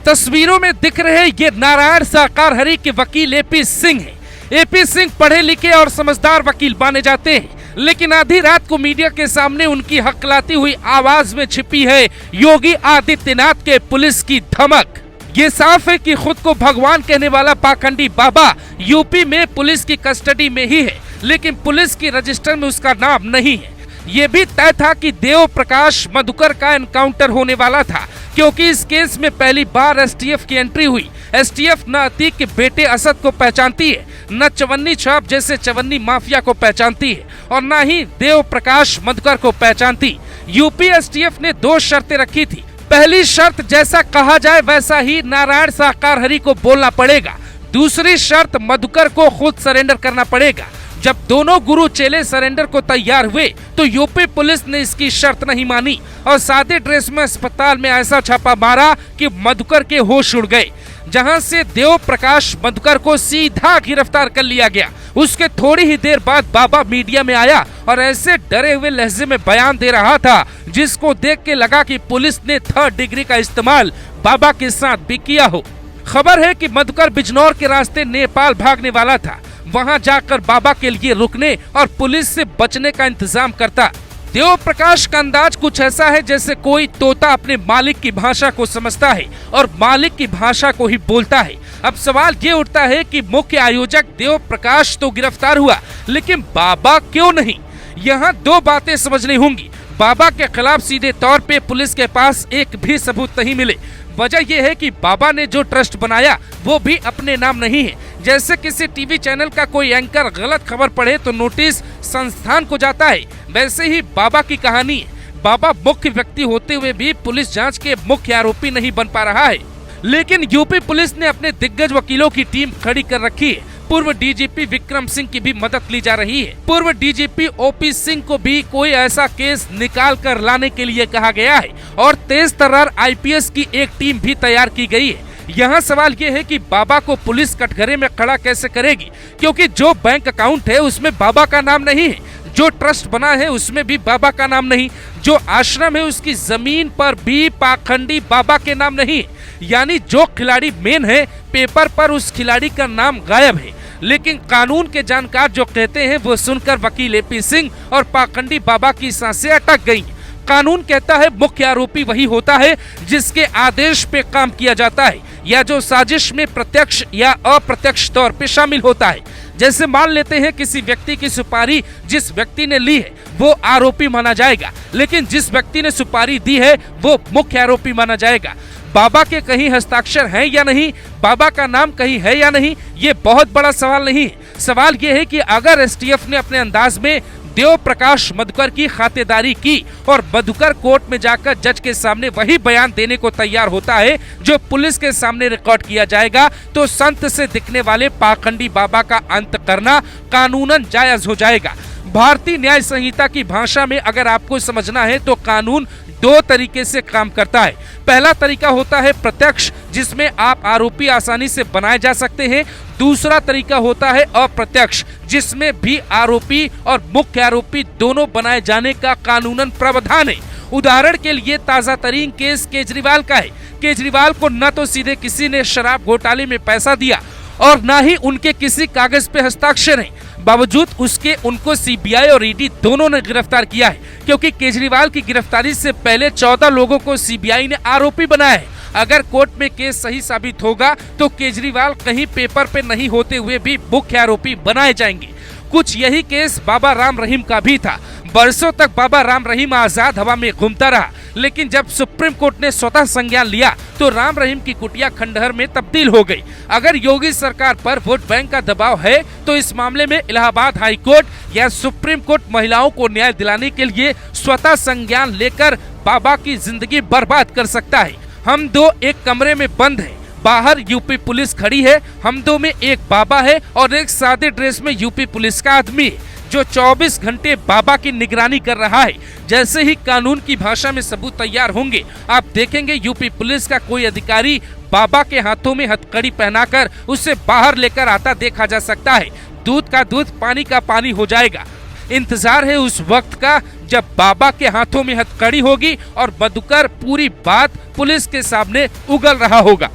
तस्वीरों में दिख रहे ये नारायण साकार हरि के वकील एपी सिंह हैं। एपी सिंह पढ़े लिखे और समझदार वकील माने जाते हैं, लेकिन आधी रात को मीडिया के सामने उनकी हकलाती हुई आवाज में छिपी है योगी आदित्यनाथ के पुलिस की धमक। ये साफ है कि खुद को भगवान कहने वाला पाखंडी बाबा यूपी में पुलिस की कस्टडी में ही है, लेकिन पुलिस की रजिस्टर में उसका नाम नहीं है। ये भी तय था कि देव प्रकाश मधुकर का एनकाउंटर होने वाला था, क्योंकि इस केस में पहली बार एसटीएफ की एंट्री हुई। एसटीएफ न अतीक के बेटे असद को पहचानती है, न चवन्नी छाप जैसे चवन्नी माफिया को पहचानती है, और न ही देव प्रकाश मधुकर को पहचानती। यूपी एसटीएफ ने 2 शर्तें रखी थी। पहली शर्त, जैसा कहा जाए वैसा ही नारायण साकार हरि को बोलना पड़ेगा। दूसरी शर्त, मधुकर को खुद सरेंडर करना पड़ेगा। जब दोनों गुरु चेले सरेंडर को तैयार हुए तो यूपी पुलिस ने इसकी शर्त नहीं मानी और सादे ड्रेस में अस्पताल में ऐसा छापा मारा कि मधुकर के होश उड़ गए, जहां से देव प्रकाश मधुकर को सीधा गिरफ्तार कर लिया गया। उसके थोड़ी ही देर बाद बाबा मीडिया में आया और ऐसे डरे हुए लहजे में बयान दे रहा था जिसको देख के लगा कि पुलिस ने 3rd डिग्री का इस्तेमाल बाबा के साथ भी किया हो। खबर है कि मधुकर बिजनौर के रास्ते नेपाल भागने वाला था, वहां जाकर बाबा के लिए रुकने और पुलिस से बचने का इंतजाम करता। देव प्रकाश का अंदाज कुछ ऐसा है जैसे कोई तोता अपने मालिक की भाषा को समझता है और मालिक की भाषा को ही बोलता है। अब सवाल ये उठता है कि मुख्य आयोजक देव प्रकाश तो गिरफ्तार हुआ, लेकिन बाबा क्यों नहीं? यहाँ 2 बातें समझनी होंगी। बाबा के खिलाफ सीधे तौर पे पुलिस के पास एक भी सबूत नहीं मिले। वजह यह है कि बाबा ने जो ट्रस्ट बनाया वो भी अपने नाम नहीं है। जैसे किसी टीवी चैनल का कोई एंकर गलत खबर पढ़े तो नोटिस संस्थान को जाता है, वैसे ही बाबा की कहानी है। बाबा मुख्य व्यक्ति होते हुए भी पुलिस जांच के मुख्य आरोपी नहीं बन पा रहा है, लेकिन यूपी पुलिस ने अपने दिग्गज वकीलों की टीम खड़ी कर रखी है। पूर्व डीजीपी विक्रम सिंह की भी मदद ली जा रही है। पूर्व डीजीपी ओपी सिंह को भी कोई ऐसा केस निकाल कर लाने के लिए कहा गया है और तेज तर्रार आईपीएस की एक टीम भी तैयार की गई है। यहाँ सवाल ये है कि बाबा को पुलिस कटघरे में खड़ा कैसे करेगी, क्योंकि जो बैंक अकाउंट है उसमें बाबा का नाम नहीं है, जो ट्रस्ट बना है उसमें भी बाबा का नाम नहीं, जो आश्रम है उसकी जमीन पर भी पाखंडी बाबा के नाम नहीं है। यानी जो खिलाड़ी मेन है, पेपर पर उस खिलाड़ी का नाम गायब है। लेकिन कानून के जानकार जो कहते हैं वो सुनकर वकील एपी सिंह और पाखंडी बाबा की सांसें अटक गईं। कानून कहता है मुख्य आरोपी वही होता है जिसके आदेश पे काम किया जाता है या जो साजिश में प्रत्यक्ष या अप्रत्यक्ष तौर पे शामिल होता है। जैसे मान लेते हैं किसी व्यक्ति की सुपारी जिस व्यक्ति ने ली है वो आरोपी माना जाएगा, लेकिन जिस व्यक्ति ने सुपारी दी है वो मुख्य आरोपी माना जाएगा। बाबा के कहीं हस्ताक्षर हैं या नहीं, बाबा का नाम कहीं है या नहीं, ये बहुत बड़ा सवाल नहीं है। सवाल ये है कि अगर एसटीएफ ने अपने अंदाज में देव प्रकाश मधुकर की खातेदारी की और मधुकर कोर्ट में जाकर जज के सामने वही बयान देने को तैयार होता है जो पुलिस के सामने रिकॉर्ड किया जाएगा, तो संत से दिखने वाले पाखंडी बाबा का अंत करना कानूनन जायज हो जाएगा। भारतीय न्याय संहिता की भाषा में अगर आपको समझना है तो कानून 2 तरीके से काम करता है। पहला तरीका होता है प्रत्यक्ष, जिसमें आप आरोपी आसानी से बनाए जा सकते हैं। दूसरा तरीका होता है अप्रत्यक्ष, जिसमें भी आरोपी और मुख्य आरोपी दोनों बनाए जाने का कानूनन प्रावधान है। उदाहरण के लिए ताजा तरीन केस केजरीवाल का है। केजरीवाल को न तो सीधे किसी ने शराब घोटाले में पैसा दिया और न ही उनके किसी कागज पे हस्ताक्षर है, बावजूद उसके उनको सीबीआई और ईडी दोनों ने गिरफ्तार किया है, क्योंकि केजरीवाल की गिरफ्तारी से पहले 14 लोगों को सीबीआई ने आरोपी बनाया है। अगर कोर्ट में केस सही साबित होगा तो केजरीवाल कहीं पेपर पे नहीं होते हुए भी मुख्य आरोपी बनाए जाएंगे। कुछ यही केस बाबा राम रहीम का भी था। बरसों तक बाबा राम रहीम आजाद हवा में घूमता रहा, लेकिन जब सुप्रीम कोर्ट ने स्वतः संज्ञान लिया तो राम रहीम की कुटिया खंडहर में तब्दील हो गई। अगर योगी सरकार पर वोट बैंक का दबाव है तो इस मामले में इलाहाबाद हाई कोर्ट या सुप्रीम कोर्ट महिलाओं को न्याय दिलाने के लिए स्वतः संज्ञान लेकर बाबा की जिंदगी बर्बाद कर सकता है। हम 2 एक कमरे में बंद हैं, बाहर यूपी पुलिस खड़ी है, हम 2 में एक बाबा है और एक सादे ड्रेस में यूपी पुलिस का आदमी है जो 24 घंटे बाबा की निगरानी कर रहा है। जैसे ही कानून की भाषा में सबूत तैयार होंगे, आप देखेंगे यूपी पुलिस का कोई अधिकारी बाबा के हाथों में हथकड़ी पहनाकर उसे बाहर लेकर आता देखा जा सकता है। दूध का दूध, पानी का पानी हो जाएगा। इंतजार है उस वक्त का जब बाबा के हाथों में हथकड़ी होगी और मधुकर पूरी बात पुलिस के सामने उगल रहा होगा।